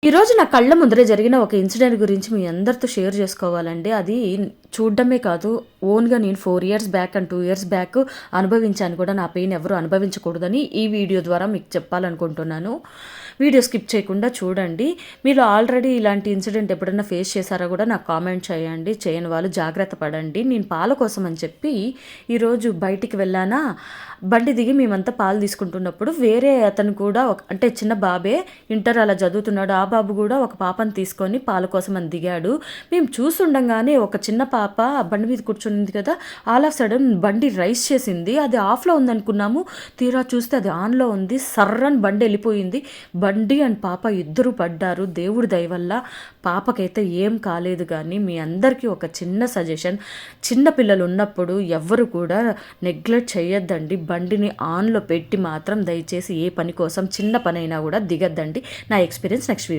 ఈరోజు నా కళ్ళ ముందరే జరిగిన ఒక ఇన్సిడెంట్ గురించి మీ అందరితో షేర్ చేసుకోవాలండి. అది చూడడమే కాదు, ఓన్గా నేను 4 years back and 2 years back అనుభవించాను కూడా. నా పెయిన్ ఎవరు అనుభవించకూడదని ఈ వీడియో ద్వారా మీకు చెప్పాలనుకుంటున్నాను. వీడియో స్కిప్ చేయకుండా చూడండి. మీరు ఆల్రెడీ ఇలాంటి ఇన్సిడెంట్ ఎప్పుడైనా ఫేస్ చేశారా కూడా నాకు కామెంట్ చేయండి. చేయని వాళ్ళు జాగ్రత్త పడండి. నేను పాల కోసం అని చెప్పి ఈరోజు బయటికి వెళ్ళానా, బండి దిగి మేమంతా పాలు తీసుకుంటున్నప్పుడు వేరే అతను కూడా అంటే చిన్న బాబే, ఇంటర్ అలా చదువుతున్నాడు. ఆ బాబు కూడా ఒక పాపను తీసుకొని పాల కోసం అని దిగాడు. మేము చూస్తుండగానే ఒక చిన్న పాప బండి మీద కూర్చునింది కదా, ఆల్ ఆఫ్ సడన్ బండి రైస్ చేసింది. అది ఆఫ్లో ఉందనుకున్నాము, తీరా చూస్తే అది ఆన్లో ఉంది. సర్రని బండి వెళ్ళిపోయింది. బండి అండ్ పాప ఇద్దరు పడ్డారు. దేవుడి దయ వల్ల పాపకైతే ఏం కాలేదు. కానీ మీ అందరికీ ఒక చిన్న సజెషన్, చిన్న పిల్లలు ఉన్నప్పుడు ఎవ్వరు కూడా నెగ్లెక్ట్ చేయొద్దండి. బండిని ఆన్లో పెట్టి మాత్రం దయచేసి ఏ పని కోసం చిన్న పని అయినా కూడా దిగద్దండి. నా ఎక్స్పీరియన్స్ నెక్స్ట్ వీడియో.